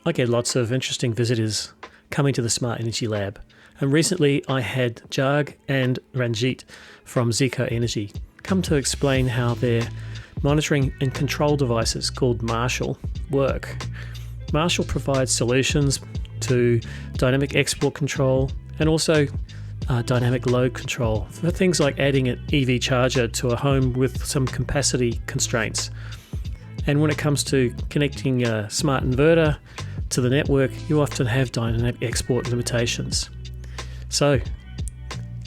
I get lots of interesting visitors coming to the Smart Energy Lab. And recently I had Jag and Ranjeet from ZECO Energy come to explain how their monitoring and control devices called Marshall work. Marshall provides solutions to dynamic export control and also dynamic load control for things like adding an EV charger to a home with some capacity constraints. And when it comes to connecting a smart inverter to the network, you often have dynamic export limitations. So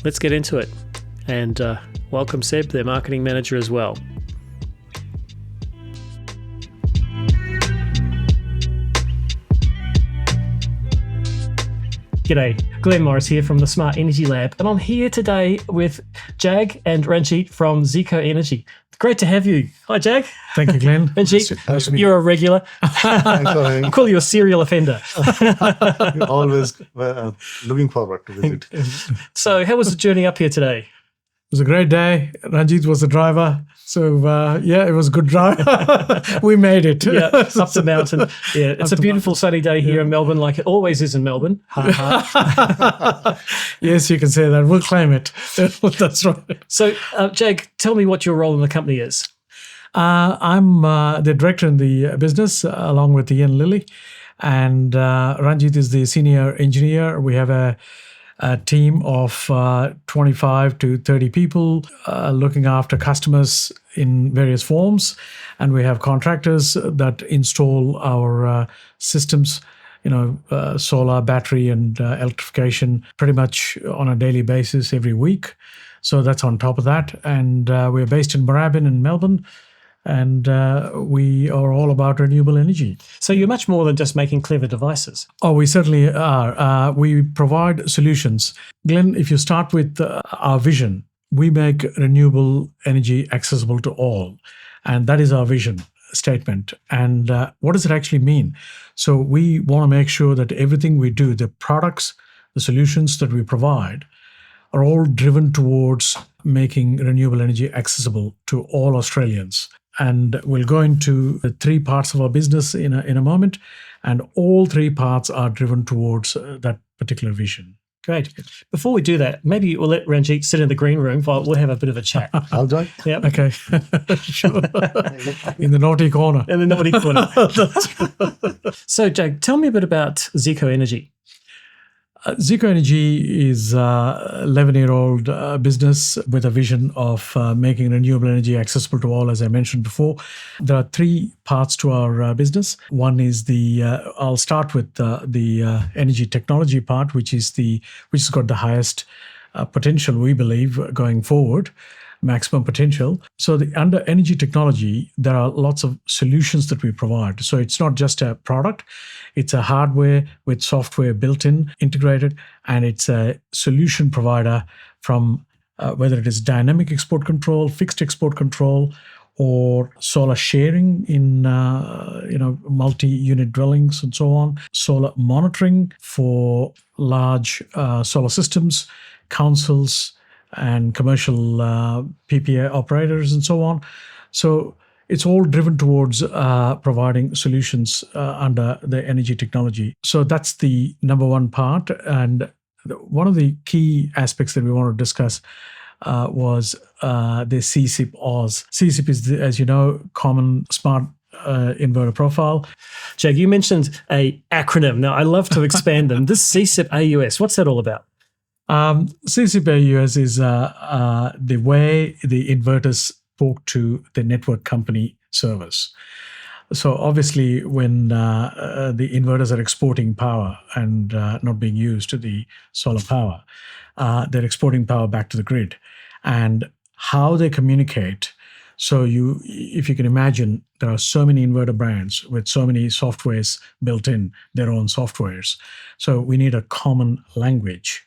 let's get into it, and welcome Seb, their marketing manager as well. G'day, Glenn Morris here from the Smart Energy Lab, and I'm here today with Jag and Ranjeet from ZECO Energy. Great to have you. Hi, Jag. Thank you, Glenn. Ranjeet, you're a regular. I call you a serial offender. Always looking forward to visit. So how was the journey up here today? It was a great day. Ranjeet was the driver. So, it was a good drive. We made it. Yeah, up the mountain. Yeah, it's a beautiful sunny day here in Melbourne, like it always is in Melbourne. Yes, you can say that. We'll claim it. That's right. So, Jag, tell me what your role in the company is. I'm the director in the business, along with Ian Lilly. And Ranjeet is the senior engineer. We have a team of 25 to 30 people looking after customers in various forms. And we have contractors that install our systems, solar, battery, and electrification pretty much on a daily basis every week. So that's on top of that. And we're based in Moorabbin in Melbourne. And we are all about renewable energy. So you're much more than just making clever devices. Oh, we certainly are. We provide solutions. Glenn, if you start with our vision, we make renewable energy accessible to all. And that is our vision statement. And what does it actually mean? So we want to make sure that everything we do, the products, the solutions that we provide, are all driven towards making renewable energy accessible to all Australians. And we'll go into the three parts of our business in a moment. And all three parts are driven towards that particular vision. Great. Before we do that, maybe we'll let Ranjeet sit in the green room while we'll have a bit of a chat. I'll join. Yeah. Okay. Sure. In the naughty corner. In the naughty corner. So, Jag, tell me a bit about ZECO Energy. ZECO Energy is a 11-year-old business with a vision of making renewable energy accessible to all, as I mentioned before. There are three parts to our business. One is I'll start with the energy technology part, which has got the highest potential, we believe, going forward. Maximum potential. So under energy technology, there are lots of solutions that we provide. So it's not just a product, it's a hardware with software built in, integrated, and it's a solution provider from whether it is dynamic export control, fixed export control, or solar sharing in multi-unit dwellings and so on, solar monitoring for large solar systems, councils, and commercial PPA operators and so on. So it's all driven towards providing solutions under the energy technology. So that's the number one part. And one of the key aspects that we want to discuss was the CSIP-AUS. CSIP is, as you know, Common Smart Inverter Profile. Jag, you mentioned a acronym. Now, I love to expand them. This CSIP-AUS, what's that all about? CSIP-AUS is the way the inverters talk to the network company servers. So obviously, when the inverters are exporting power and not being used to the solar power, they're exporting power back to the grid. And how they communicate, so if you can imagine, there are so many inverter brands with so many softwares built in, their own softwares. So we need a common language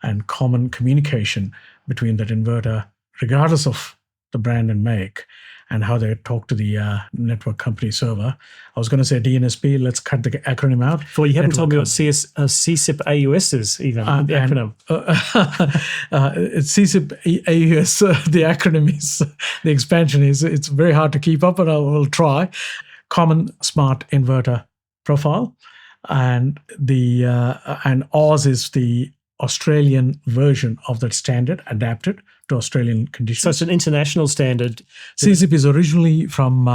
and common communication between that inverter, regardless of the brand and make, and how they talk to the network company server. I was going to say DNSP. Let's cut the acronym out. Well, you haven't told me what CSIP-AUS is even, the acronym. It's CSIP-AUS. The acronym is, the expansion is, it's very hard to keep up, but I will try. Common Smart Inverter Profile. and and AUS is the Australian version of that standard, adapted to Australian conditions. So it's an international standard. CSIP is originally from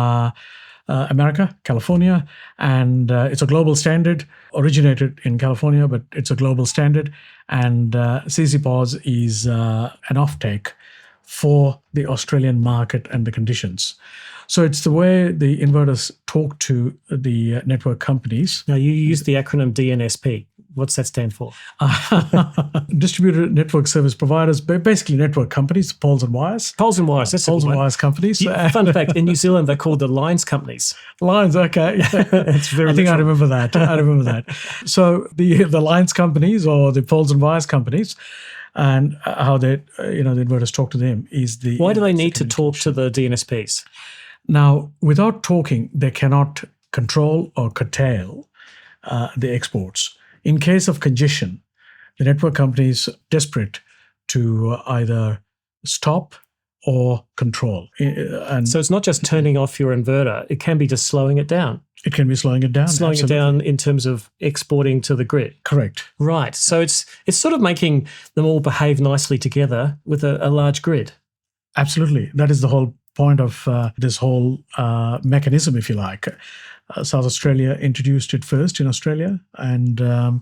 America, California, and it's a global standard, originated in California, but it's a global standard. And CSIP-AUS is an offtake for the Australian market and the conditions. So it's the way the inverters talk to the network companies. Now, you use the acronym DNSP. What's that stand for? Distributed network service providers, basically network companies, poles and wires. Poles and wires. That's Poles and wires companies. Fun fact, in New Zealand, they're called the lines companies. Lines, okay. It's very I think literal. I remember that. So the lines companies or the poles and wires companies, and how they, the inverters talk to them is the... Why do they need to talk to the DNSPs? Now, without talking, they cannot control or curtail the exports. In case of congestion, the network companies desperate to either stop or control. And So it's not just turning off your inverter. It can be just slowing it down. it can be slowing it down. Slowing absolutely. it down in terms of exporting to the grid. Correct. Right. So it's sort of making them all behave nicely together with a large grid. Absolutely. That is the whole point of this whole mechanism, if you like. South Australia introduced it first in Australia, and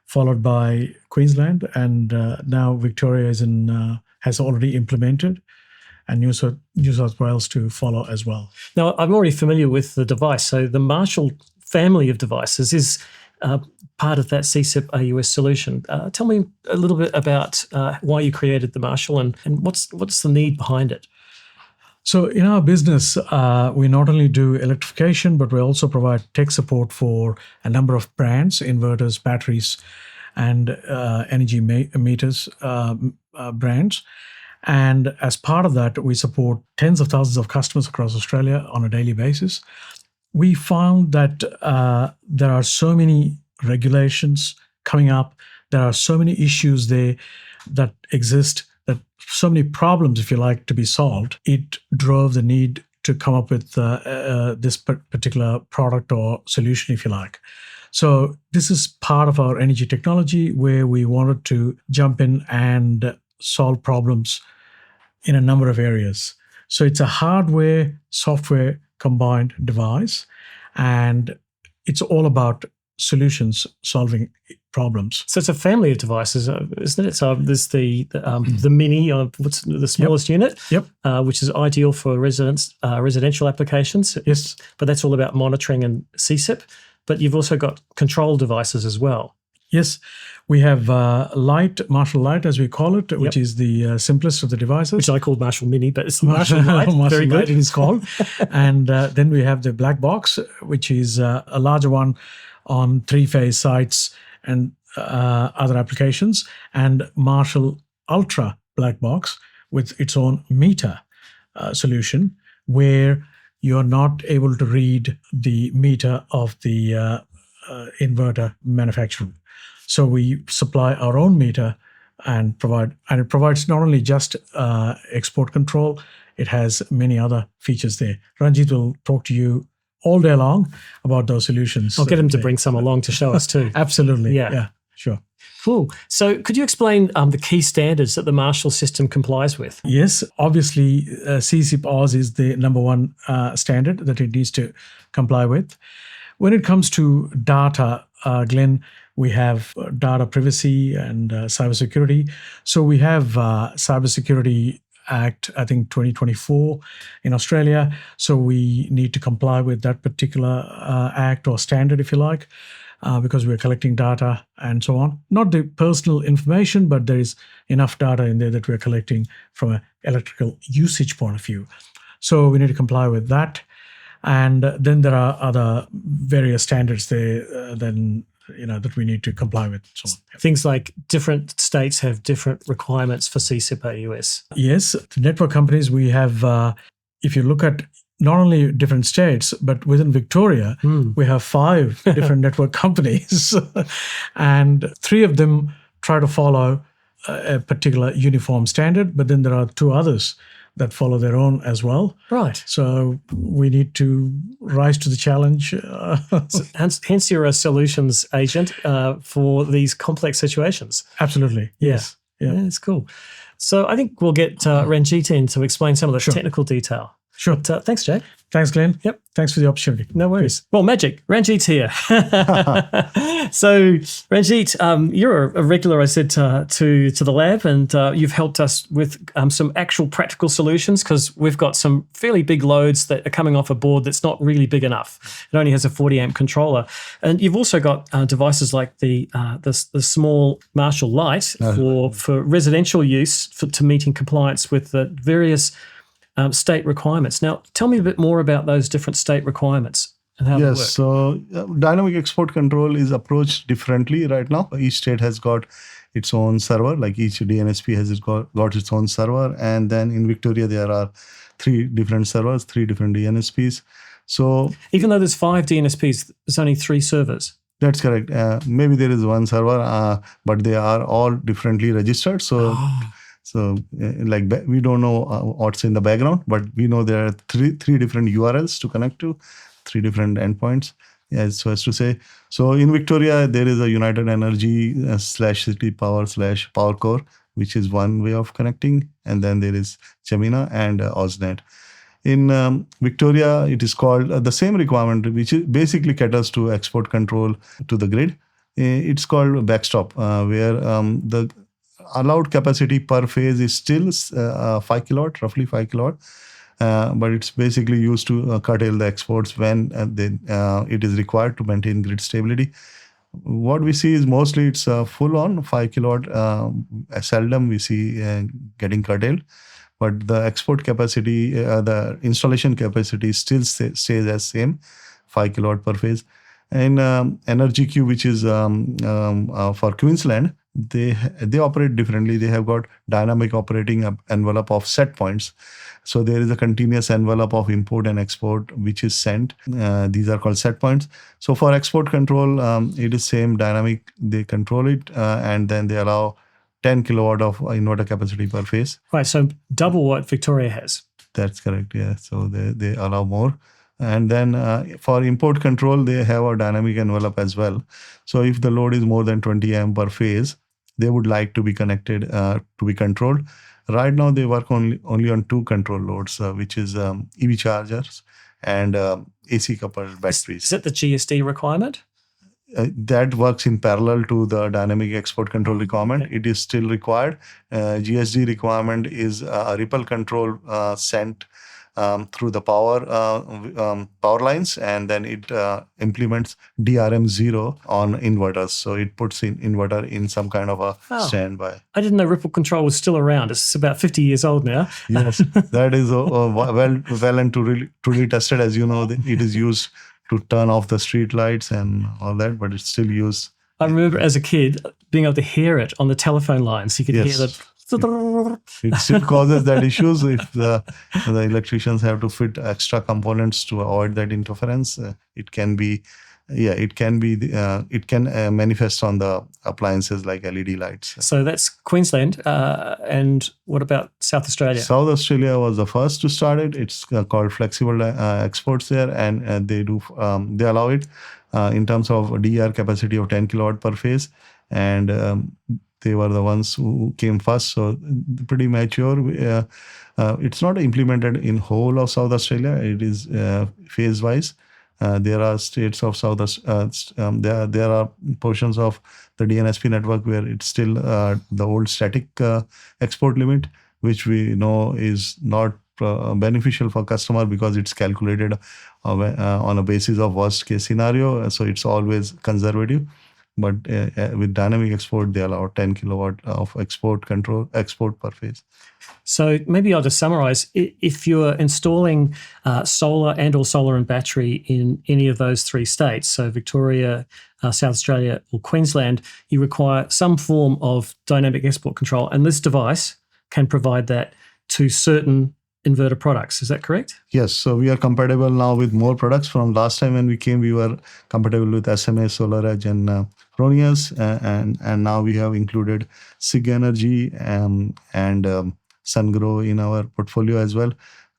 followed by Queensland, and now Victoria is has already implemented, and New South Wales to follow as well. Now, I'm already familiar with the device. So the Marshall family of devices is part of that CSIP-AUS solution. Tell me a little bit about why you created the Marshall and what's the need behind it. So in our business, we not only do electrification, but we also provide tech support for a number of brands, inverters, batteries, and energy meters brands. And as part of that, we support tens of thousands of customers across Australia on a daily basis. We found that there are so many regulations coming up. There are so many issues there that exist, that so many problems, if you like, to be solved. It drove the need to come up with this particular product or solution, if you like. So this is part of our energy technology, where we wanted to jump in and solve problems in a number of areas. So it's a hardware, software combined device, and it's all about solutions, solving problems. So it's a family of devices, isn't it? So there's the Mini, what's the smallest unit, which is ideal for residential applications. Yes. But that's all about monitoring and CSIP. But you've also got control devices as well. Yes, we have Marshall Lite, as we call it, which is the simplest of the devices. Which I called Marshall Mini, but it's Marshall Lite. Very good. Lite it is called. And then we have the black box, which is a larger one on three-phase sites and other applications, and Marshall Ultra black box with its own meter solution, where you're not able to read the meter of the inverter manufacturer. So we supply our own meter and it provides not only just export control, it has many other features there. Ranjeet will talk to you all day long about those solutions. I'll get him to bring some along to show us too. Absolutely. Yeah. Sure. Cool. So could you explain the key standards that the Marshall system complies with? Yes, obviously CSIP-AUS is the number one standard that it needs to comply with. When it comes to data, Glenn, we have data privacy and cybersecurity. So we have Cybersecurity Act, I think 2024 in Australia. So we need to comply with that particular act or standard, if you like, because we're collecting data and so on. Not the personal information, but there is enough data in there that we're collecting from an electrical usage point of view. So we need to comply with that. And then there are other various standards there that we need to comply with. So on. Things like different states have different requirements for CSIP-AUS. Yes, the network companies, we have, if you look at not only different states, but within Victoria, we have 5 different network companies, and 3 of them try to follow a particular uniform standard, but then there are 2 others that follow their own as well. Right. So we need to rise to the challenge. Hence, you're a solutions agent for these complex situations. Absolutely. Yes. Yeah, it's cool. So I think we'll get Ranjeet in to explain some of the technical detail. Sure. But, thanks, Jag. Thanks, Glenn. Yep. Thanks for the opportunity. No worries. Well, magic. Ranjeet's here. So, Ranjeet, you're a regular, I said, to the lab, and you've helped us with some actual practical solutions because we've got some fairly big loads that are coming off a board that's not really big enough. It only has a 40 amp controller, and you've also got devices like the small Marshall light for residential use to meeting compliance with the various state requirements. Now, tell me a bit more about those different state requirements and how they work. Yes, so dynamic export control is approached differently right now. Each state has got its own server, like each DNSP has got its own server. And then in Victoria, there are 3 different servers, 3 different DNSPs. So even though there's 5 DNSPs, there's only 3 servers. That's correct. Maybe there is one server, but they are all differently registered. So we don't know what's in the background, but we know there are three different URLs to connect to, 3 different endpoints, so as to say. So in Victoria, there is a United Energy /City Power /Power Core, which is one way of connecting. And then there is Gemina and AUSNet. In Victoria, it is called the same requirement, which basically caters to export control to the grid. It's called backstop, where the allowed capacity per phase is still 5 kilowatt, roughly 5 kilowatt, but it's basically used to curtail the exports when it is required to maintain grid stability. What we see is mostly it's full on 5 kilowatt. Seldom we see getting curtailed, but the export capacity, the installation capacity still stays as same 5 kilowatt per phase. In Energy Q, which is for Queensland, they operate differently. They have got dynamic operating envelope of set points. So there is a continuous envelope of import and export which is sent. These are called set points. So for export control, it is same dynamic. They control it and then they allow 10 kilowatt of inverter capacity per phase. Right, so double what Victoria has. That's correct, yeah. So they allow more. And then for import control, they have a dynamic envelope as well. So if the load is more than 20 amp per phase, they would like to be connected to be controlled. Right now, they work only on 2 control loads, which is EV chargers and AC coupled batteries. Is that the GSD requirement? That works in parallel to the dynamic export control requirement. Okay. It is still required. GSD requirement is a ripple control sent through the power lines, and then it implements DRM0 on inverters. So it puts in inverter in some kind of a standby. I didn't know ripple control was still around. It's about 50 years old now. Yes, that is well and truly tested. As you know, it is used to turn off the street lights and all that, but it's still used. I remember as a kid being able to hear it on the telephone lines. You could hear the... It still causes that issues if the electricians have to fit extra components to avoid that interference. It can manifest on the appliances like LED lights. So that's Queensland. And what about South Australia? South Australia was the first to start it. It's called flexible exports there, and they allow it in terms of DER capacity of 10 kilowatt per phase, and they were the ones who came first, so pretty mature. It's not implemented in whole of South Australia. It is phase-wise. There are states of there are portions of the DNSP network where it's still the old static export limit, which we know is not beneficial for customer because it's calculated on a basis of worst case scenario. So it's always conservative. But with dynamic export, they allow 10 kilowatt of export per phase. So maybe I'll just summarize. If you're installing solar and/or solar and battery in any of those 3 states, so Victoria, South Australia, or Queensland, you require some form of dynamic export control, and this device can provide that to certain inverter products. Is that correct? Yes. So we are compatible now with more products. From last time when we came, we were compatible with SMA, SolarEdge, and Fronius, and now we have included ZECO Energy and SunGrow in our portfolio as well.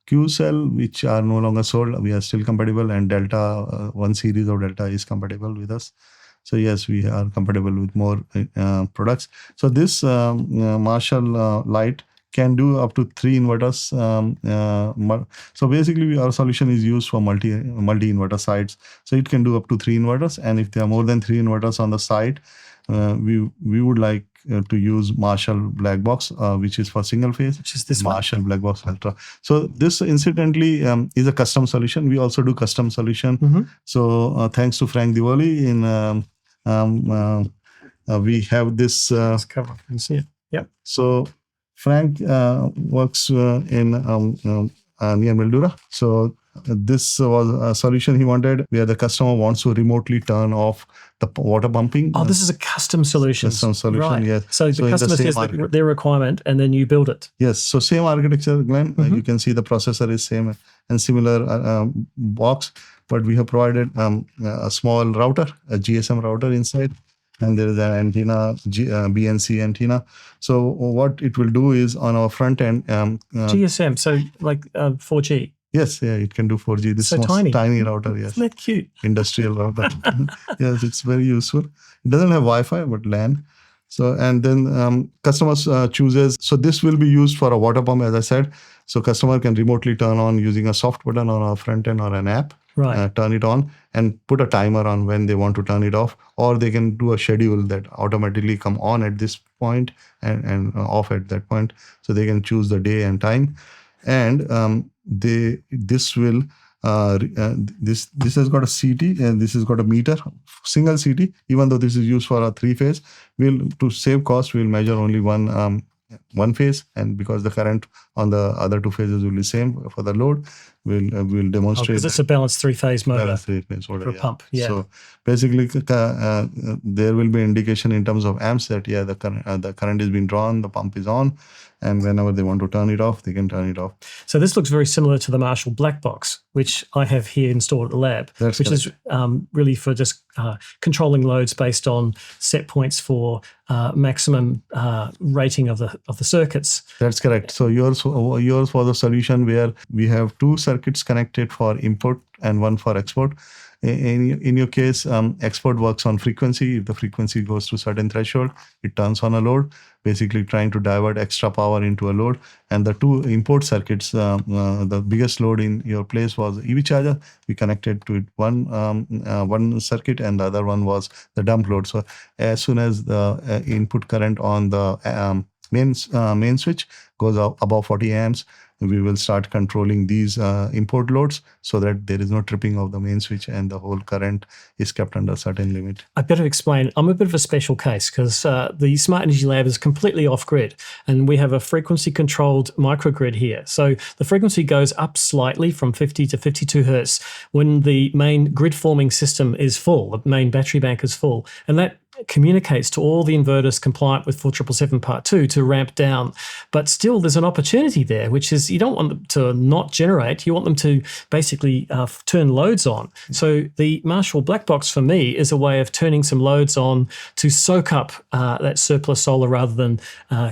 Q-Cell, which are no longer sold, we are still compatible, and Delta, one series of Delta is compatible with us. So yes, we are compatible with more products. So this Marshall light can do up to 3 inverters. So basically, our solution is used for multi inverter sites. So it can do up to 3 inverters, and if there are more than 3 inverters on the site, we would like to use Marshall Black Box, which is for single phase. Which is this Marshall Black Box Ultra. So this incidentally is a custom solution. We also do custom solution. So thanks to Frank Diwali, we have this. Let's cover. You can see it. Yep. So Frank works in near Mildura. So this was a solution he wanted where the customer wants to remotely turn off the water pumping. Oh, this is a custom solution. Custom solution, right. yes. So the customer says their requirement, and then you build it. Yes. So same architecture, Glenn. You can see the processor is same and similar box, but we have provided a small router, a GSM router inside. And there is an antenna, BNC antenna. So what it will do is on our front end. GSM, so like 4G. Yes, yeah, it can do 4G. This so tiny router, yes. Isn't that cute? Industrial router. Yes, it's very useful. It doesn't have Wi-Fi, but LAN. So, and then customers chooses. So this will be used for a water pump, as I said. So customer can remotely turn on using a soft button on our front end or an app. Right. Turn it on and put a timer on when they want to turn it off, or they can do a schedule that automatically come on at this point and off at that point. So they can choose the day and time, and this has got a CT and this has got a meter, single CT. Even though this is used for a 3-phase, to save cost, we'll measure only one phase, and because the current on the other 2 phases will be same for the load, we'll demonstrate. Because it's a balanced 3-phase motor. Balanced 3-phase motor for a pump. Yeah. So basically, there will be indication in terms of amps that the current is being drawn, the pump is on, and whenever they want to turn it off, they can turn it off. So this looks very similar to the Marshall Black Box, which I have here installed at the lab, which is really for just controlling loads based on set points for maximum rating of the circuits. That's correct. So yours was a solution where we have 2 circuits connected for input and 1 for export. In your case, export works on frequency. If the frequency goes to a certain threshold, it turns on a load, basically trying to divert extra power into a load. And the 2 import circuits, the biggest load in your place was EV charger. We connected to it one circuit, and the other one was the dump load. So as soon as the input current on the main switch goes up above 40 amps, we will start controlling these import loads so that there is no tripping of the main switch and the whole current is kept under a certain limit. I better explain. I'm a bit of a special case because the Smart Energy Lab is completely off-grid, and we have a frequency-controlled microgrid here. So the frequency goes up slightly from 50 to 52 hertz when the main grid-forming system is full, the main battery bank is full, and that communicates to all the inverters compliant with 4777 Part 2 to ramp down. But still, there's an opportunity there, which is you don't want them to not generate. You want them to basically turn loads on. So the Marshall Black Box for me is a way of turning some loads on to soak up that surplus solar rather than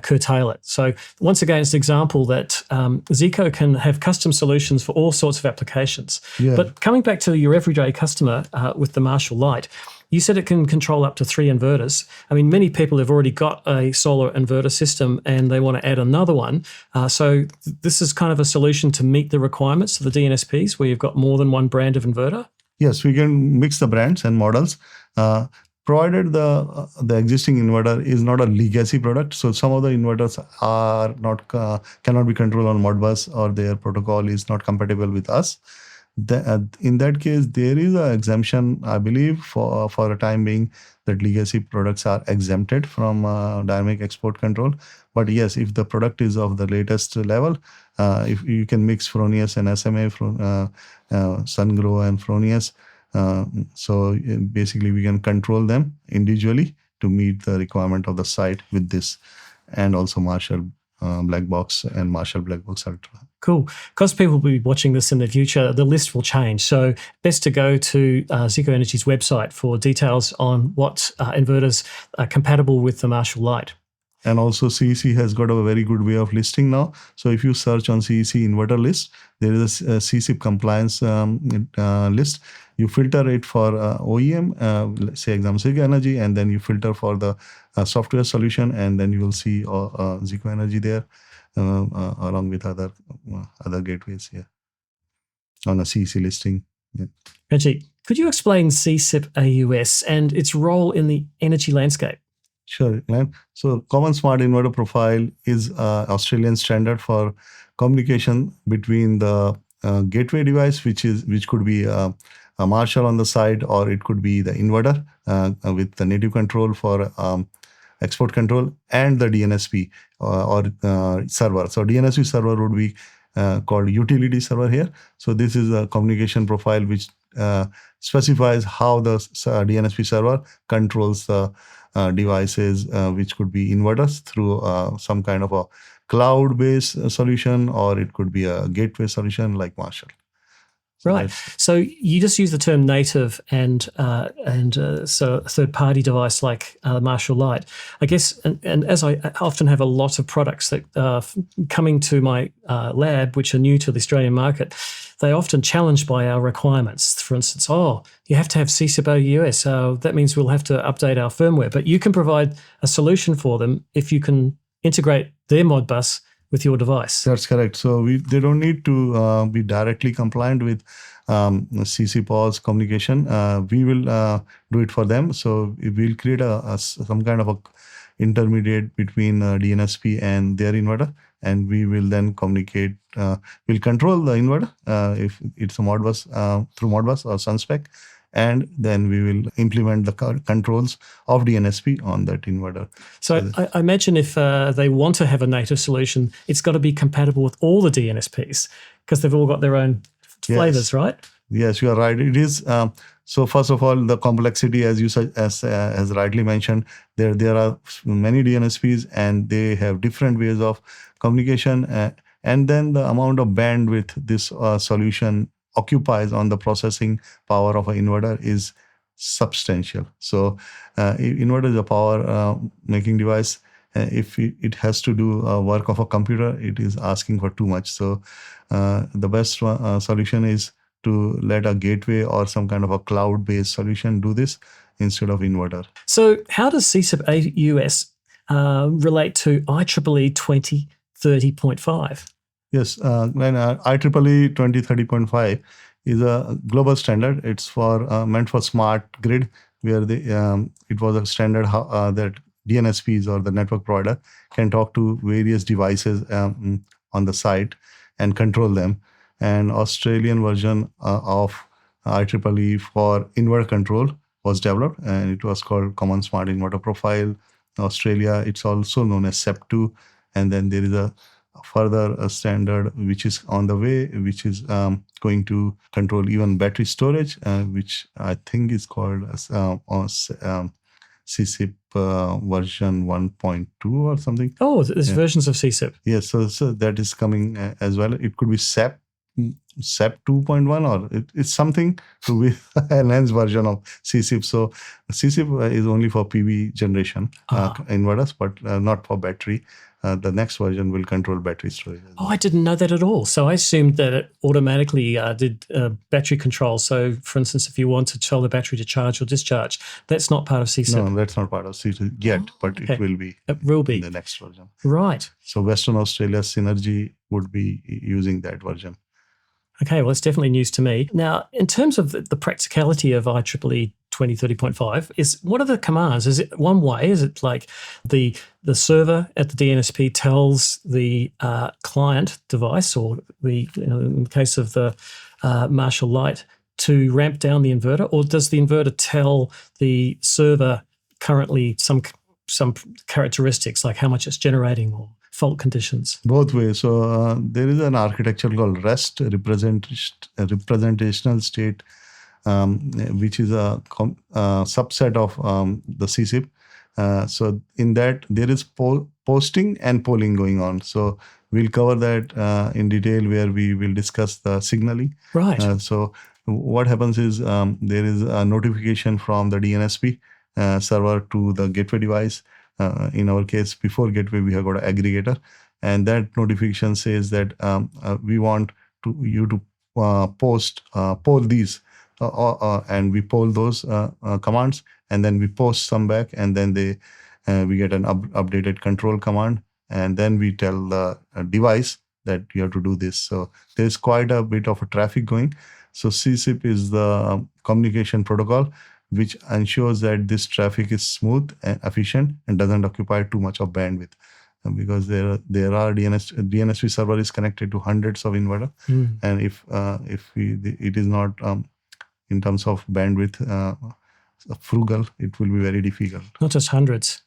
curtail it. So once again, it's an example that ZECO can have custom solutions for all sorts of applications. Yeah. But coming back to your everyday customer with the Marshall Light, you said it can control up to 3 inverters. I mean, many people have already got a solar inverter system and they want to add another one. So this is kind of a solution to meet the requirements of the DNSPs where you've got more than one brand of inverter? Yes, we can mix the brands and models. Provided the existing inverter is not a legacy product. So some of the inverters are not cannot be controlled on Modbus, or their protocol is not compatible with us. In that case, there is an exemption, I believe, for a time being, that legacy products are exempted from dynamic export control. But yes, if the product is of the latest level, if you can mix Fronius and SMA, SunGrow and Fronius, so basically we can control them individually to meet the requirement of the site with this, and also Marshall Black Box and Marshall Black Box Ultra. Cool. Because people will be watching this in the future, the list will change. So best to go to ZECO Energy's website for details on what inverters are compatible with the Marshall Light. And also CEC has got a very good way of listing now. So if you search on CEC inverter list, there is a CSIP compliance list. You filter it for OEM, let's say example ZECO Energy, and then you filter for the software solution, and then you will see ZECO Energy there along with other gateways here on a CEC listing. Yeah. Ranjeet, could you explain CSIP-AUS and its role in the energy landscape? Sure, Glenn. So Common Smart Inverter Profile is Australian standard for communication between the gateway device, which could be a Marshall on the side, or it could be the inverter with the native control for export control, and the DNSP or server. So DNSP server would be called utility server here. So this is a communication profile which specifies how the DNSP server controls the devices, which could be inverters through some kind of a cloud-based solution, or it could be a gateway solution like Marshall. Right. So you just use the term native and so a third-party device like Marshall Lite. I guess, and as I often have a lot of products that are coming to my lab, which are new to the Australian market, they're often challenged by our requirements. For instance, you have to have CSIP-AUS. That means we'll have to update our firmware. But you can provide a solution for them if you can integrate their Modbus with your device. That's correct. So they don't need to be directly compliant with CSIP-AUS communication. We will do it for them. So we'll create some kind of a intermediate between DNSP and their inverter, and we will then communicate. We'll control the inverter if it's a Modbus through Modbus or Sunspec, and then we will implement the controls of DNSP on that inverter. So I imagine if they want to have a native solution, it's got to be compatible with all the DNSPs because they've all got their own flavors, right? Yes, you are right. It is. So first of all, the complexity, as you as rightly mentioned, there are many DNSPs and they have different ways of communication, and then the amount of bandwidth this solution occupies on the processing power of an inverter is substantial. So inverter is a power making device. If it has to do work of a computer, it is asking for too much. So the best solution is to let a gateway or some kind of a cloud-based solution do this instead of inverter. So how does CSIP-AUS relate to IEEE 2030.5? Yes, when IEEE 2030.5 is a global standard. It's meant for smart grid, where it was a standard that DNSPs or the network provider can talk to various devices on the site and control them. And Australian version of IEEE for inverter control was developed, and it was called Common Smart Inverter Profile. Australia, it's also known as CEP-2, and then there is a further standard which is on the way, which is going to control even battery storage, which I think is called CSIP version 1.2 or something. Oh, there's versions of CSIP. Yes, so that is coming as well. It could be SEP 2.1, or it's something to be enhanced version of CSIP. So CSIP is only for PV generation inverters, but not for battery. The next version will control battery storage. Oh, I didn't know that at all. So I assumed that it automatically did battery control. So, for instance, if you want to tell the battery to charge or discharge, that's not part of CSIP. No, that's not part of CSIP yet, but it will be. It will be in the next version. Right. So Western Australia Synergy would be using that version. Okay, well, it's definitely news to me. Now, in terms of the practicality of IEEE 2030.5, what are the commands? Is it one way? Is it like the server at the DNSP tells the client device, or in the case of the Marshall Lite, to ramp down the inverter, or does the inverter tell the server currently some characteristics like how much it's generating or fault conditions? Both ways. So there is an architecture called REST, representational state, which is a subset of the CSIP. So in that, there is posting and polling going on. So we'll cover that in detail, where we will discuss the signaling. Right. So what happens is there is a notification from the DNSP server to the gateway device. in our case, before gateway, we have got an aggregator, and that notification says that we want you to poll these, and we poll those commands, and then we post some back, and then we get an updated control command, and then we tell the device that you have to do this. So there's quite a bit of a traffic going. So CSIP is the communication protocol which ensures that this traffic is smooth and efficient and doesn't occupy too much of bandwidth. Because there are DNSP server is connected to hundreds of inverter, and if it is not in terms of bandwidth frugal, it will be very difficult. Not just hundreds,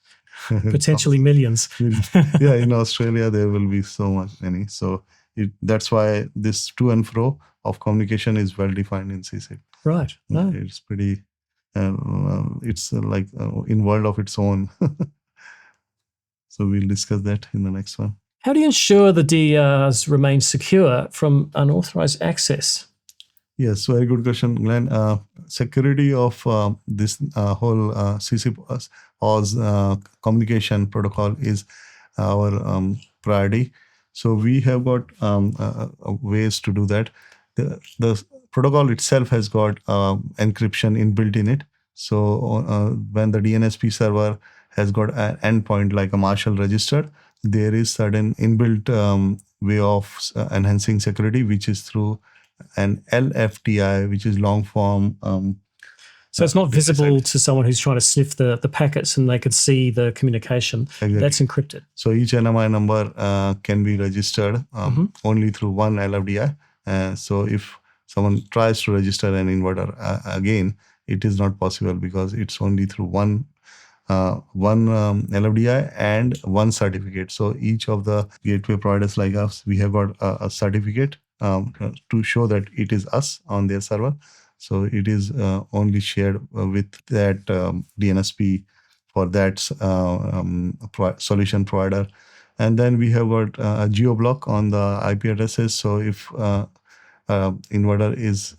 potentially millions. Yeah, in Australia there will be so many. So that's why this to and fro of communication is well defined in CSIP. Right. No. It's pretty. It's like in world of its own. So we'll discuss that in the next one. How do you ensure the DERs remain secure from unauthorized access? Yes, very good question, Glenn. Security of this whole CSIP-AUS communication protocol is our priority. So we have got ways to do that. The protocol itself has got encryption inbuilt in it. So when the DNSP server has got an endpoint like a Marshall register, there is certain inbuilt way of enhancing security, which is through an LFTI, which is long form. So it's not visible to someone who's trying to sniff the packets and they could see the communication. Exactly. That's encrypted. So each NMI number can be registered only through one LFDI. So if someone tries to register an inverter again, it is not possible because it's only through one LFDI and one certificate. So each of the gateway providers like us, we have got a certificate to show that it is us on their server. So it is only shared with that DNSP for that solution provider. And then we have got a geo block on the IP addresses. So if inverter is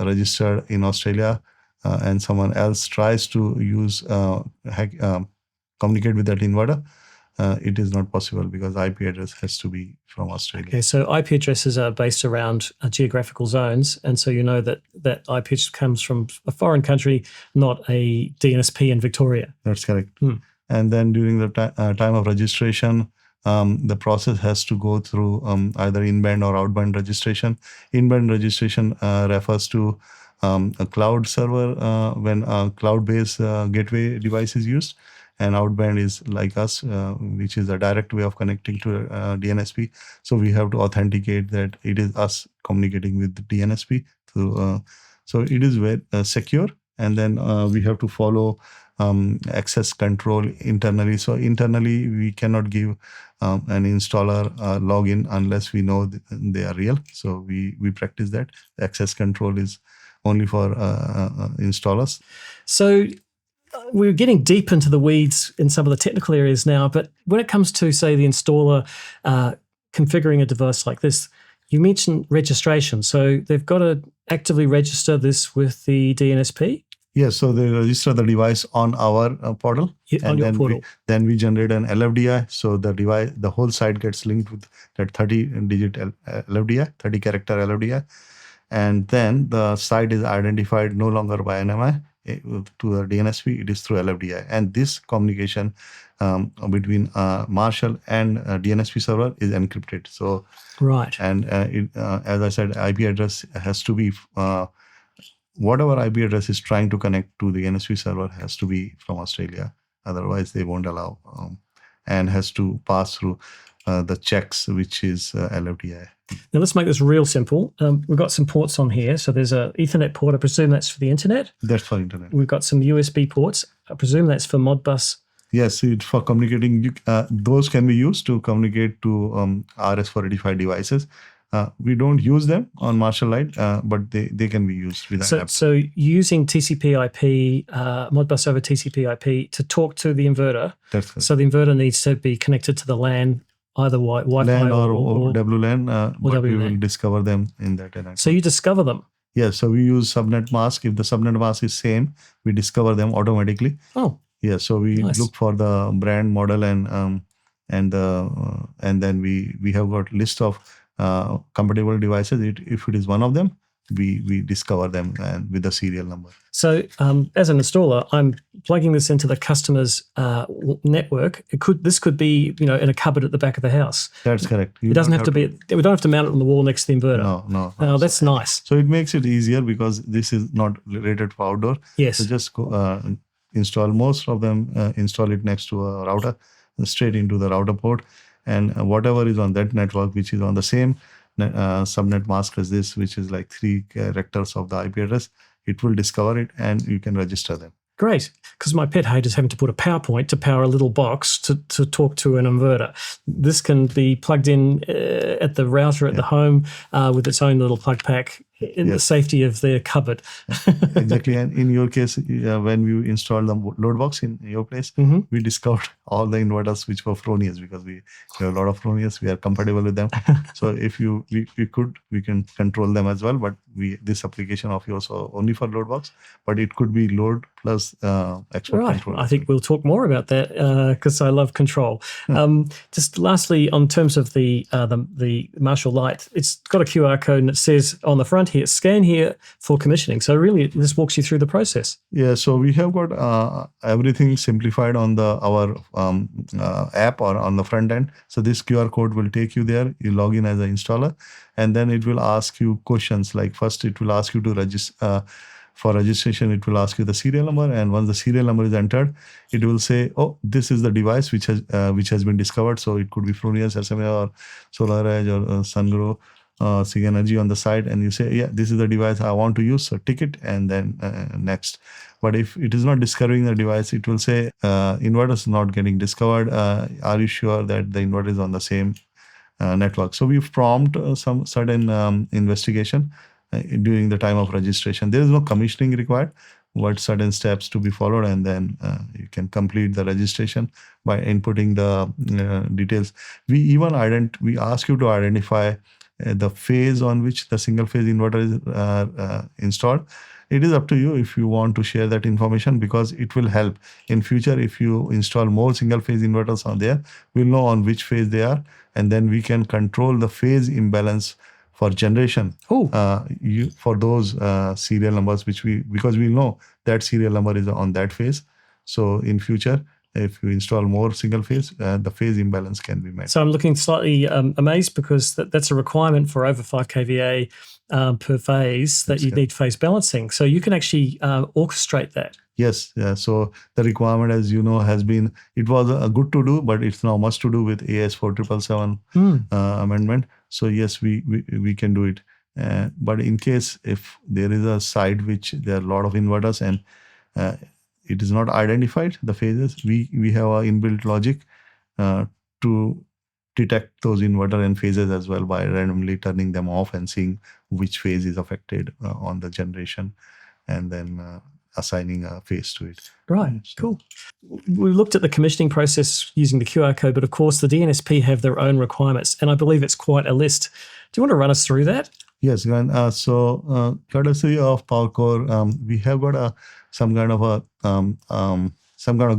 registered in Australia, and someone else tries to communicate with that inverter, it is not possible because IP address has to be from Australia. Okay, so IP addresses are based around geographical zones, and so you know that IP address comes from a foreign country, not a DNSP in Victoria. That's correct. And then during the time of registration, the process has to go through either in-band or out-band registration. In-band registration refers to a cloud server when a cloud-based gateway device is used, and outband is like us, which is a direct way of connecting to DNSP. So we have to authenticate that it is us communicating with the DNSP. So it is very secure, and then we have to follow access control internally. So internally, we cannot give an installer login unless we know they are real. So we practice that. The access control is only for installers. So we're getting deep into the weeds in some of the technical areas now, but when it comes to, say, the installer configuring a device like this, you mentioned registration. So they've got to actively register this with the DNSP? Yes, so they register the device on our portal. On your portal. Then we generate an LFDI. So the whole site gets linked with that 30-digit LFDI, 30-character LFDI. And then the site is identified no longer by NMI to the DNSP, it is through LFDI. And this communication between Marshall and DNSP server is encrypted. So right. And as I said, IP address has to be, whatever IP address is trying to connect to the DNSP server has to be from Australia. Otherwise, they won't allow, and has to pass through the checks, which is LFDI. Now let's make this real simple. We've got some ports on here. So there's an Ethernet port. I presume that's for the internet. That's for internet. We've got some USB ports. I presume that's for Modbus. Yes, it's for communicating. Those can be used to communicate to RS485 devices. We don't use them on Marshall Light, but they can be used with that app. So using TCP/IP, Modbus over TCP/IP to talk to the inverter. That's correct. So the inverter needs to be connected to the LAN, either Wi-Fi LAN or WLAN, but we will discover them in that NIC. So you discover them? Yes, so we use subnet mask. If the subnet mask is same, we discover them automatically. Oh. Yeah, so we Nice. look for the brand model and then we have got list of compatible devices. If it is one of them, we discover them and with the serial number. So, as an installer, I'm plugging this into the customer's network. This could be, in a cupboard at the back of the house. That's correct. It doesn't have to be. We don't have to mount it on the wall next to the inverter. No. Oh, that's nice. So it makes it easier because this is not rated for outdoor. Yes. So just install most of them. Install it next to a router, straight into the router port, and whatever is on that network, which is on the same subnet mask as this, which is like 3 characters of the IP address, it will discover it and you can register them. Great, because my pet hate is having to put a PowerPoint to power a little box to talk to an inverter. This can be plugged in at the router at the home with its own little plug pack in the safety of their cupboard. Exactly. And in your case, when we installed the load box in your place, we discovered all the inverters which were Fronius, because we have a lot of Fronius. We are compatible with them. So if we can control them as well. But this application of yours only for load box, but it could be load plus expert control. I think we'll talk more about that because I love control. Just lastly, on terms of the Marshall Light, it's got a QR code and it says on the front here, scan here for commissioning. So really, this walks you through the process. Yeah, so we have got everything simplified on our app or on the front end. So this QR code will take you there. You log in as an installer, and then it will ask you questions. Like first, it will ask you to register. For registration, it will ask you the serial number, and once the serial number is entered, it will say, "Oh, this is the device which has been discovered." So it could be Fronius, SMA, or SolarEdge, or Sungrow, ZECO Energy on the side, and you say, "Yeah, this is the device I want to use." So tick it, and then next. But if it is not discovering the device, it will say, "Inverter is not getting discovered. Are you sure that the inverter is on the same network?" So we've prompt some certain investigation during the time of registration. There is no commissioning required, but certain steps to be followed, and then you can complete the registration by inputting the details. We ask you to identify the phase on which the single phase inverter is installed. It is up to you if you want to share that information, because it will help in future. If you install more single phase inverters on there, we'll know on which phase they are, and then we can control the phase imbalance for generation for those serial numbers, because we know that serial number is on that phase. So in future, if you install more single phase, the phase imbalance can be met. So I'm looking slightly amazed, because that's a requirement for over 5 kVA per phase that you need phase balancing. So you can actually orchestrate that. Yes. Yeah. So the requirement, as you know, it was a good to do, but it's now must to do with AS 4777 amendment. So yes, we can do it. But in case if there is a site which there are a lot of inverters and it is not identified the phases, we have a inbuilt logic to detect those inverter and phases as well by randomly turning them off and seeing which phase is affected on the generation, and then assigning a phase to it. Right, cool. We looked at the commissioning process using the QR code, but of course the DNSP have their own requirements, and I believe it's quite a list. Do you want to run us through that? Yes, Glenn. So courtesy of PowerCore, we have got some kind of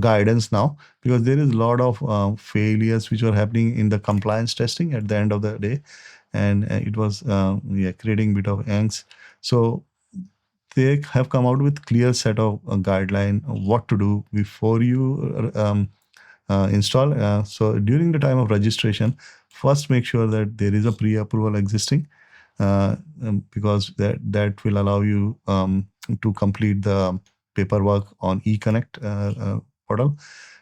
guidance now, because there is a lot of failures which are happening in the compliance testing at the end of the day, and it was creating a bit of angst. So they have come out with clear set of guideline what to do before you install. So during the time of registration, first make sure that there is a pre-approval existing, because that will allow you to complete the paperwork on eConnect portal.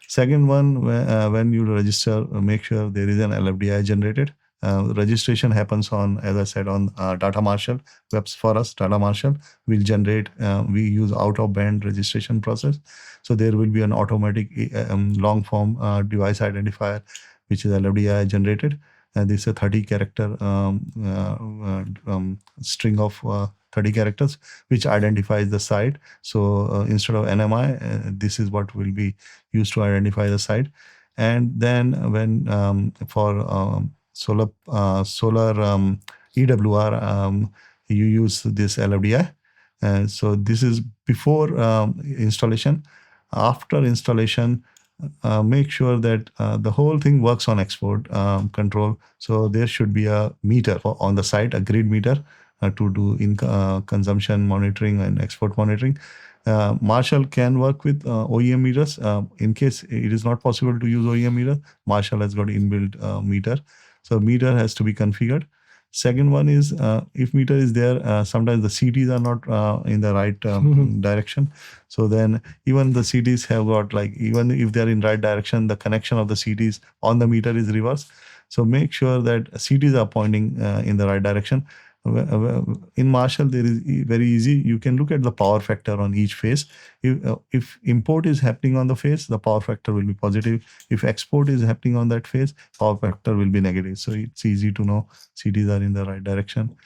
Second one, when you register, make sure there is an LFDI generated. Registration happens on, as I said, on Data Marshal. Webs for us, Data Marshal will generate. We use out-of-band registration process, so there will be an automatic long-form device identifier, which is LFDI generated. This is a 30-character string of 30 characters, which identifies the site. So instead of NMI, this is what will be used to identify the site. And then when for solar EWR, you use this LFDI. So this is before installation. After installation, make sure that the whole thing works on export control. So there should be a meter on the site, a grid meter to do consumption monitoring and export monitoring. Marshall can work with OEM meters. In case it is not possible to use OEM meter, Marshall has got inbuilt meter. So meter has to be configured. Second one is if meter is there, sometimes the CTs are not in the right direction. So then even the CTs have got even if they're in right direction, the connection of the CTs on the meter is reverse. So make sure that CTs are pointing in the right direction. In Marshall, there is very easy. You can look at the power factor on each phase. If import is happening on the phase, the power factor will be positive. If export is happening on that phase, power factor will be negative. So it's easy to know CTs are in the right direction.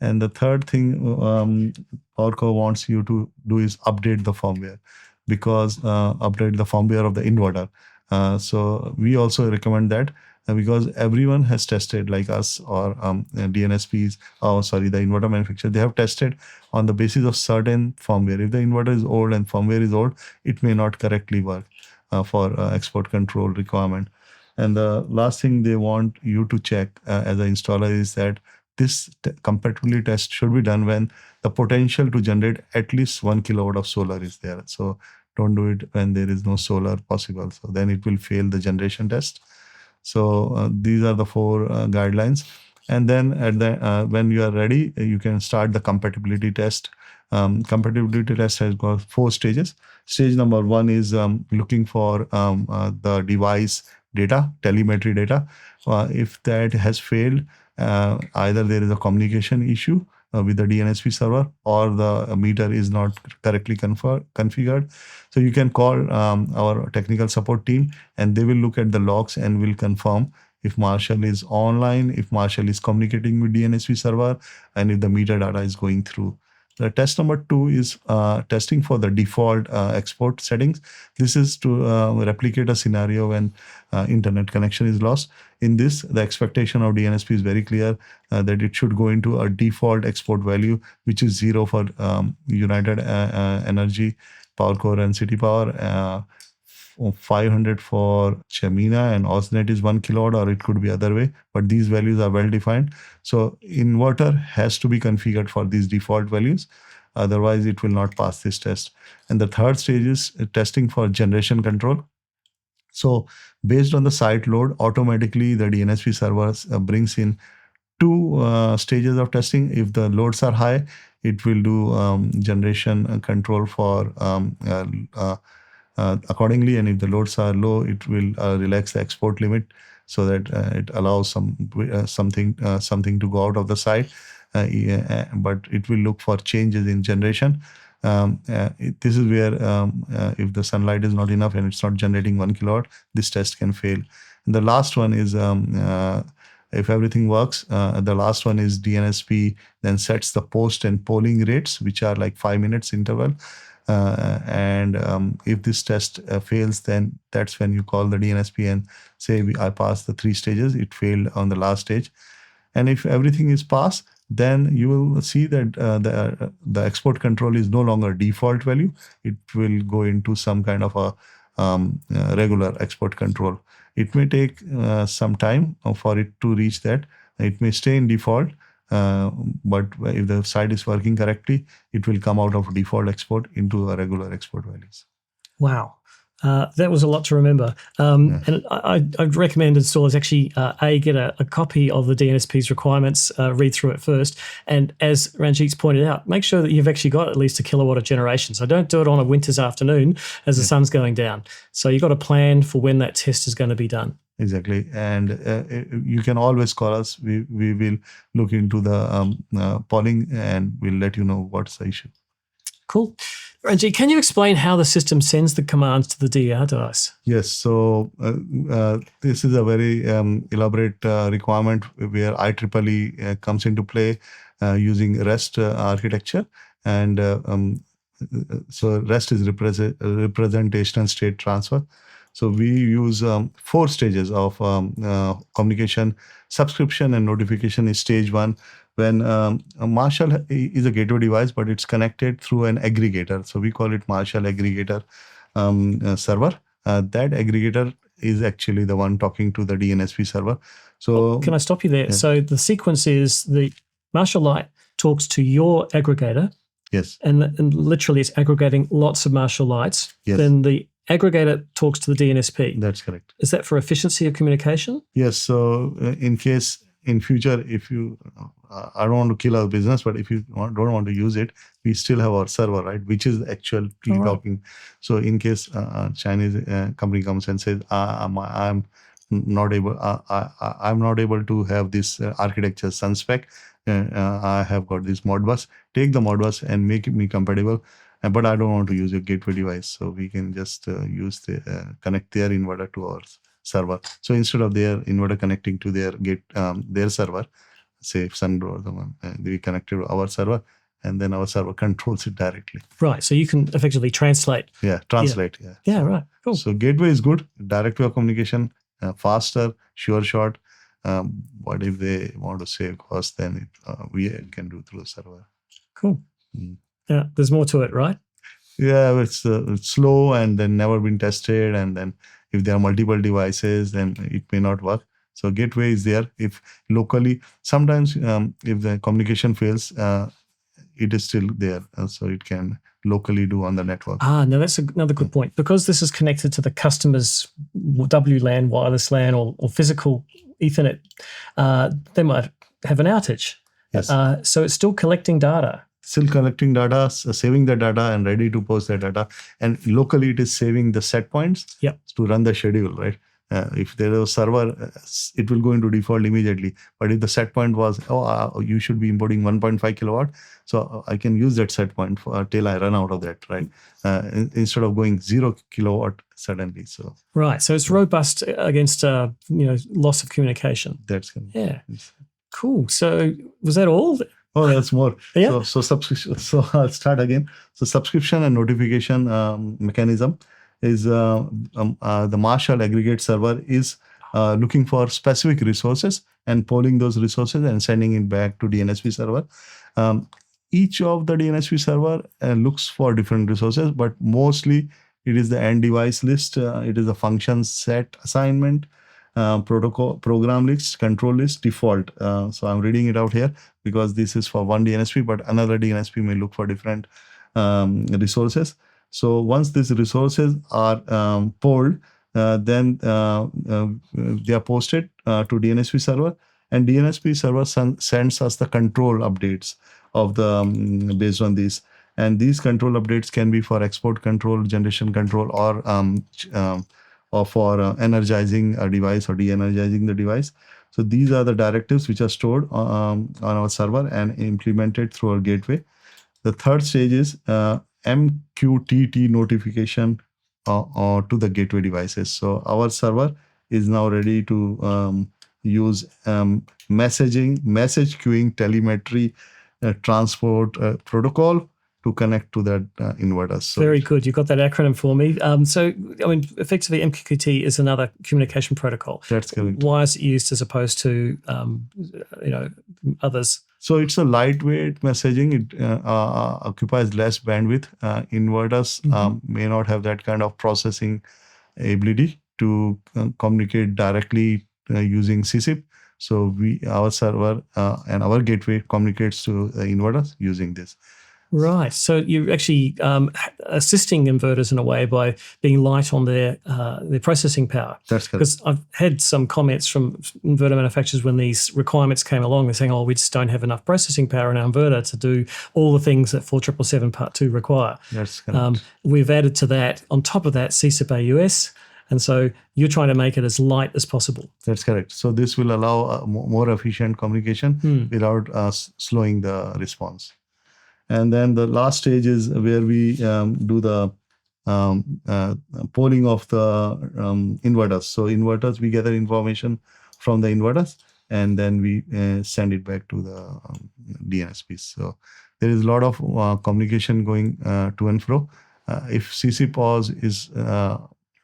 And the third thing PowerCo wants you to do is update the firmware, because update the firmware of the inverter. So we also recommend that because everyone has tested, like us or DNSPs, the inverter manufacturer, they have tested on the basis of certain firmware. If the inverter is old and firmware is old, it may not correctly work for export control requirement. And the last thing they want you to check as an installer is that this compatibility test should be done when the potential to generate at least 1 kilowatt of solar is there. So don't do it when there is no solar possible. So then it will fail the generation test. So these are the 4 guidelines. And then at the when you are ready, you can start the compatibility test. Compatibility test has got 4 stages. Stage number 1 is looking for the device data, telemetry data. If that has failed, either there is a communication issue with the DNSP server or the meter is not correctly configured. So you can call our technical support team and they will look at the logs and will confirm if Marshall is online, if Marshall is communicating with DNSP server, and if the meter data is going through. The test number 2 is testing for the default export settings. This is to replicate a scenario when internet connection is lost. In this, the expectation of DNSP is very clear that it should go into a default export value, which is 0 for United Energy, PowerCo and City Power, 500 for Chamina, and AUSNet is 1 kilowatt, or it could be other way, but these values are well defined. So inverter has to be configured for these default values, otherwise it will not pass this test. And the third stage is testing for generation control. So based on the site load, automatically the DNSP servers brings in 2 stages of testing. If the loads are high, it will do generation control for accordingly, and if the loads are low, it will relax the export limit so that it allows something to go out of the site. But it will look for changes in generation. This is where if the sunlight is not enough and it's not generating 1 kilowatt, this test can fail. And the last one is if everything works, the last one is DNSP then sets the post and polling rates, which are like 5 minutes interval. And if this test fails, then that's when you call the DNSP and say, I passed the 3 stages, it failed on the last stage. And if everything is passed, then you will see that the export control is no longer default value. It will go into some kind of a regular export control. It may take some time for it to reach that. It may stay in default. But if the site is working correctly, it will come out of default export into a regular export values. Wow. That was a lot to remember. And I'd recommend installers actually, get a copy of the DNSP's requirements, read through it first. And as Ranjeet's pointed out, make sure that you've actually got at least 1 kilowatt of generation. So don't do it on a winter's afternoon as the sun's going down. So you've got to plan for when that test is going to be done. Exactly. And you can always call us. We will look into the polling and we'll let you know what's the issue. Cool. Ranjeet, can you explain how the system sends the commands to the DER device? Yes. So this is a very elaborate requirement where IEEE comes into play using REST architecture. And so REST is representational state transfer. So we use 4 stages of communication. Subscription and notification is stage 1. When Marshall is a gateway device, but it's connected through an aggregator. So we call it Marshall aggregator. server. That aggregator is actually the one talking to the DNSP server. So can I stop you there? So the sequence is the Marshall light talks to your aggregator. Yes. And literally it's aggregating lots of Marshall lights. Yes. Then the aggregator talks to the DNSP. That's correct. Is that for efficiency of communication? Yes. So in case in future, if you, I don't want to kill our business, but if you don't want to use it, we still have our server, right? Which is actually talking. So in case a Chinese company comes and says, I'm not able, I'm not able to have this architecture sunspec. I have got this Modbus. Take the Modbus and make me compatible. But I don't want to use your gateway device, so we can just use the connect their inverter to our server. So instead of their inverter connecting to their server, say Sungrow or the one, we connect to our server, and then our server controls it directly. Right. So you can effectively translate. Yeah, translate. Yeah. Yeah. Right. Cool. So gateway is good. Direct wave communication, faster, sure shot. But if they want to save cost, then we can do through the server. Cool. Yeah, there's more to it, right? Yeah, it's slow and then never been tested. And then if there are multiple devices, then it may not work. So gateway is there. If locally, sometimes if the communication fails, it is still there. So it can locally do on the network. No, that's another good point. Because this is connected to the customer's WLAN, wireless LAN, or physical Ethernet, they might have an outage. Yes. So it's still collecting data. Still collecting data, saving the data, and ready to post the data. And locally, it is saving the set points to run the schedule, right? If there is a server, it will go into default immediately. But if the set point was, you should be importing 1.5 kilowatt, so I can use that set point till I run out of that, right? Instead of going 0 kilowatt suddenly. So right. So it's robust against loss of communication. That's good. Yeah. Cool. So was that all? Oh, that's more. Yeah. So subscription. So I'll start again. So subscription and notification mechanism is the Marshall aggregate server is looking for specific resources and polling those resources and sending it back to DNSP server. Each of the DNSP server looks for different resources, but mostly it is the end device list. It is a function set assignment, protocol program list, control list, default. So I'm reading it out here because this is for one DNSP, but another DNSP may look for different resources. So once these resources are polled, then they are posted to DNSP server, and DNSP server sends us the control updates of the based on these. And these control updates can be for export control, generation control, or for energizing a device or de-energizing the device. So these are the directives which are stored on our server and implemented through our gateway. The third stage is MQTT notification to the gateway devices. So our server is now ready to use message queuing, telemetry, transport protocol to connect to that inverter. So very good. You got that acronym for me. So, I mean, effectively, MQTT is another communication protocol. That's correct. Why is it used as opposed to, others? So it's a lightweight messaging. It occupies less bandwidth. Inverters may not have that kind of processing ability to communicate directly using CSIP. So our server and our gateway communicates to the inverters using this. Right. So you're actually assisting inverters in a way by being light on their processing power. That's correct. Because I've had some comments from inverter manufacturers when these requirements came along. They're saying, we just don't have enough processing power in our inverter to do all the things that 4777 Part 2 require. That's correct. We've added to that, on top of that, CSIP-AUS. And so you're trying to make it as light as possible. That's correct. So this will allow more efficient communication without slowing the response. And then the last stage is where we do the polling of the inverters. So inverters, we gather information from the inverters, and then we send it back to the DNSPs. So there is a lot of communication going to and fro. If CSIP-AUS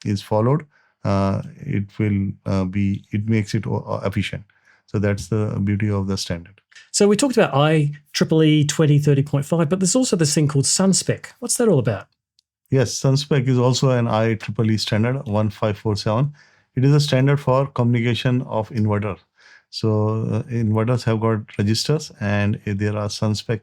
is followed, it makes it efficient. So that's the beauty of the standard. So we talked about IEEE 2030.5, but there's also this thing called sunspec. What's that all about? Yes, SunSpec is also an IEEE standard 1547. It is a standard for communication of inverter. So inverters have got registers, and if there are SunSpec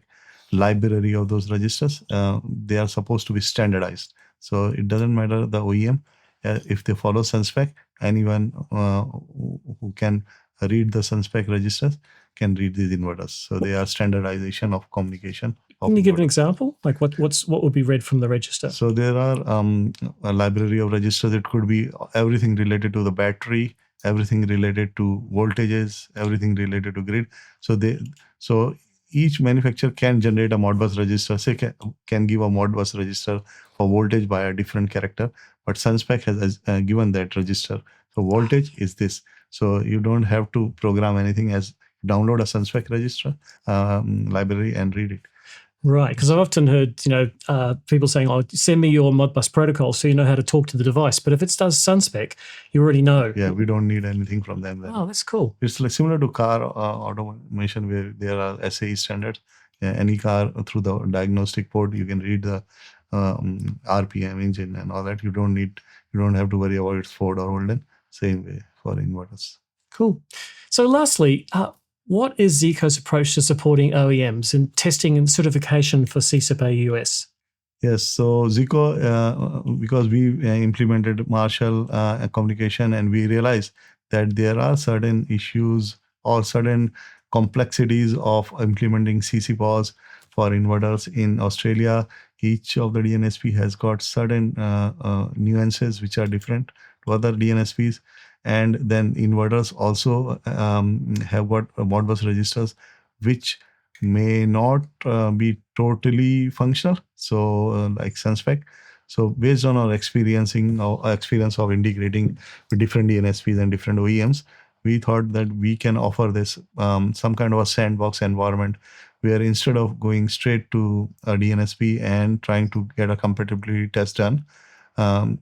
library of those registers. They are supposed to be standardized. So it doesn't matter the OEM. If they follow SunSpec, anyone who can read the SunSpec registers can read these inverters. So they are standardization of communication. Can you give an example? Like what would be read from the register? So there are a library of registers. It could be everything related to the battery, everything related to voltages, everything related to grid. So each manufacturer can generate a Modbus register. Say can give a Modbus register for voltage by a different character, but SunSpec has given that register. So voltage is this. So you don't have to program anything. As download a SunSpec register library and read it. Right, because I've often heard, people saying, "Oh, send me your Modbus protocol so you know how to talk to the device." But if it does SunSpec, you already know. Yeah, we don't need anything from them. Then. Oh, that's cool. It's like similar to car automation where there are SAE standards. Any car through the diagnostic port, you can read the RPM engine and all that. You don't have to worry about it's Ford or Holden. Same way for inverters. Cool. So, lastly. What is ZECO's approach to supporting OEMs in testing and certification for CSIP-AUS? Yes, so ZECO, because we implemented Marshall communication, and we realized that there are certain issues or certain complexities of implementing CSIP-AUS for inverters in Australia. Each of the DNSP has got certain nuances which are different to other DNSPs. And then inverters also have got Modbus registers which may not be totally functional. So like SunSpec. So based on our experience of integrating with different DNSPs and different OEMs, we thought that we can offer this some kind of a sandbox environment where instead of going straight to a DNSP and trying to get a compatibility test done,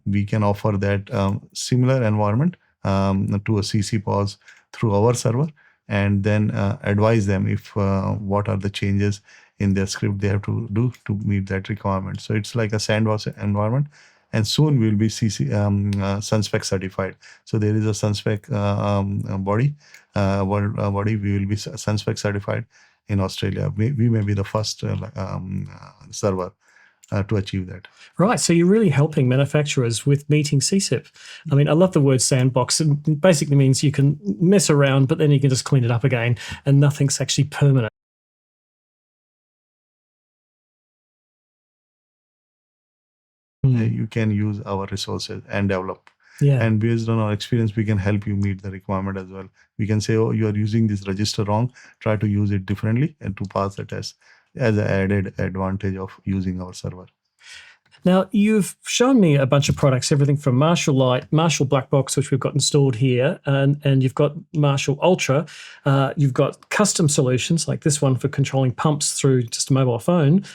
we can offer that similar environment to a CSIP-AUS through our server, and then advise them if what are the changes in their script they have to do to meet that requirement. So it's like a sandbox environment, and soon we'll be SunSpec certified. So there is a SunSpec body. We will be SunSpec certified in Australia. We may be the first server to achieve that. Right. So you're really helping manufacturers with meeting CSIP. I mean, I love the word sandbox. It basically means you can mess around, but then you can just clean it up again and nothing's actually permanent. You can use our resources and develop. Yeah. And based on our experience, we can help you meet the requirement as well. We can say, oh, you are using this register wrong. Try to use it differently and to pass the test as an added advantage of using our server. Now, you've shown me a bunch of products, everything from Marshall Lite, Marshall Black Box, which we've got installed here, and you've got Marshall Ultra. You've got custom solutions like this one for controlling pumps through just a mobile phone.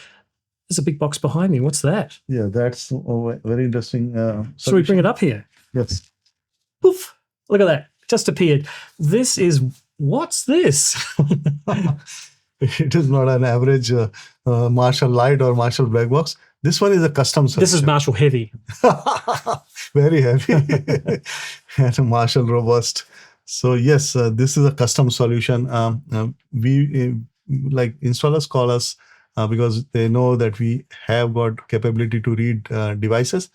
There's a big box behind me. What's that? Yeah, that's very interesting. Should we bring it up here? Yes. Poof! Look at that. It just appeared. What's this? It is not an average Marshall Lite or Marshall Black Box. This one is a custom solution. This is Marshall Heavy. Very heavy. And Marshall Robust. So yes, this is a custom solution. We like installers call us because they know that we have got capability to read devices.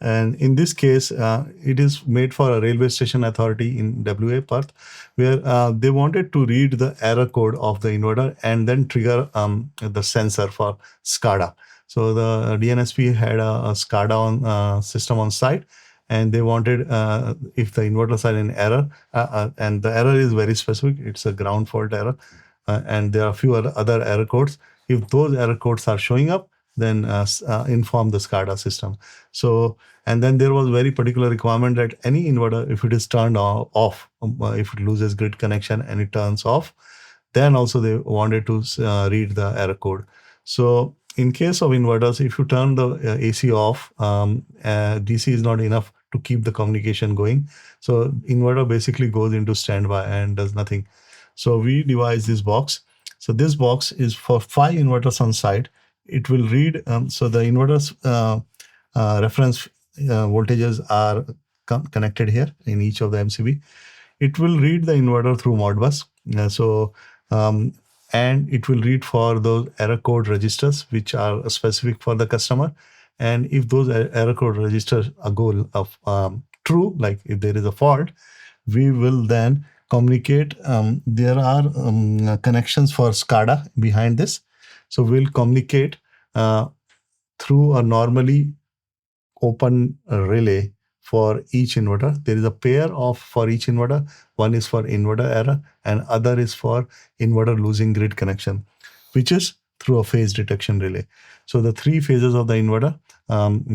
And in this case, it is made for a railway station authority in WA, Perth, where they wanted to read the error code of the inverter and then trigger the sensor for SCADA. So the DNSP had a SCADA system on site, and they wanted if the inverters are in error, and the error is very specific. It's a ground fault error, and there are a few other error codes. If those error codes are showing up, then inform the SCADA system. So, and then there was very particular requirement that any inverter, if it is turned off, if it loses grid connection and it turns off, then also they wanted to read the error code. So in case of inverters, if you turn the AC off, DC is not enough to keep the communication going. So inverter basically goes into standby and does nothing. So we devised this box. So this box is for 5 inverters on site. It will read, so the inverters reference voltages are connected here in each of the MCB. It will read the inverter through Modbus. And it will read for those error code registers which are specific for the customer. And if those error code registers go true, like if there is a fault, we will then communicate. There are connections for SCADA behind this. So we'll communicate through a normally open relay for each inverter. There is a pair for each inverter. One is for inverter error and other is for inverter losing grid connection, which is through a phase detection relay. So the three phases of the inverter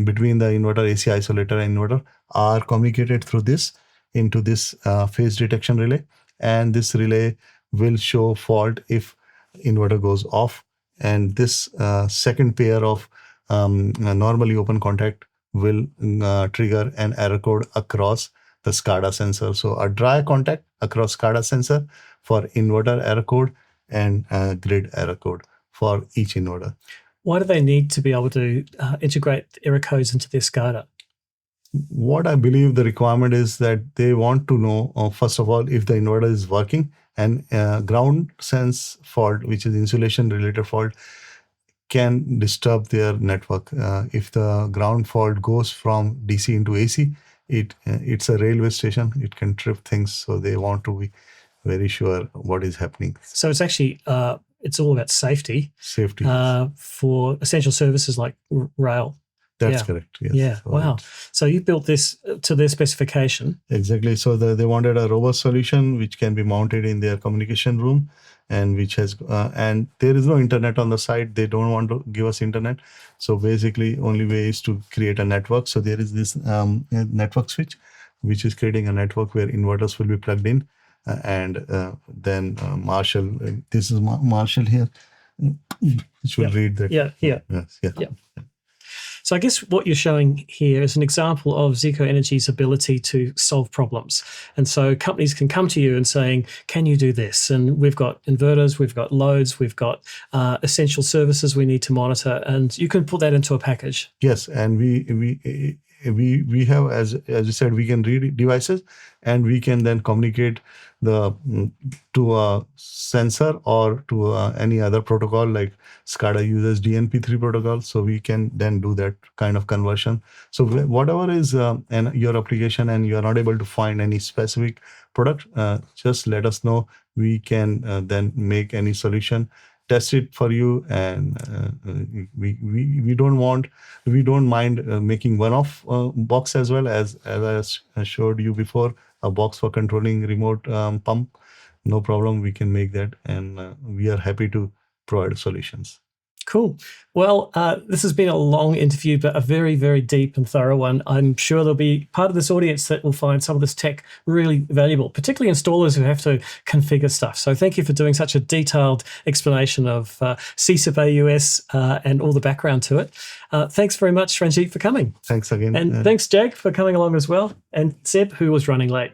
between the inverter, AC isolator and inverter are communicated through this into this phase detection relay. And this relay will show fault if inverter goes off. And this second pair of normally open contact will trigger an error code across the SCADA sensor. So a dry contact across SCADA sensor for inverter error code and grid error code for each inverter. Why do they need to be able to integrate error codes into their SCADA? What I believe the requirement is that they want to know, first of all, if the inverter is working, and ground sense fault, which is insulation related fault, can disturb their network. If the ground fault goes from DC into AC, it's a railway station. It can trip things. So they want to be very sure what is happening. So it's actually, it's all about safety. Safety. For essential services like rail. That's correct. Yes. Yeah. So wow. So you built this to their specification. Exactly. So they wanted a robust solution which can be mounted in their communication room, and which has and there is no internet on the site. They don't want to give us internet. So basically, only way is to create a network. So there is this network switch, which is creating a network where inverters will be plugged in, and then Marshall. This is Marshall here, which will read that. Yeah. Yes. Yeah. So I guess what you're showing here is an example of ZECO Energy's ability to solve problems. And so companies can come to you and saying, can you do this? And we've got inverters, we've got loads, we've got essential services we need to monitor, and you can put that into a package. Yes, and we have, as you said, we can read devices, and we can then communicate to a sensor or to any other protocol, like SCADA uses DNP3 protocol. So we can then do that kind of conversion. So whatever is your application and you are not able to find any specific product, just let us know. We can then make any solution, test it for you, and we don't mind making one-off box as well, as I showed you before, a box for controlling remote pump. No problem, we can make that, and we are happy to provide solutions. Cool. Well, this has been a long interview, but a very, very deep and thorough one. I'm sure there'll be part of this audience that will find some of this tech really valuable, particularly installers who have to configure stuff. So thank you for doing such a detailed explanation of CSIP-AUS and all the background to it. Thanks very much, Ranjeet, for coming. Thanks again. And thanks, Jag, for coming along as well. And Seb, who was running late.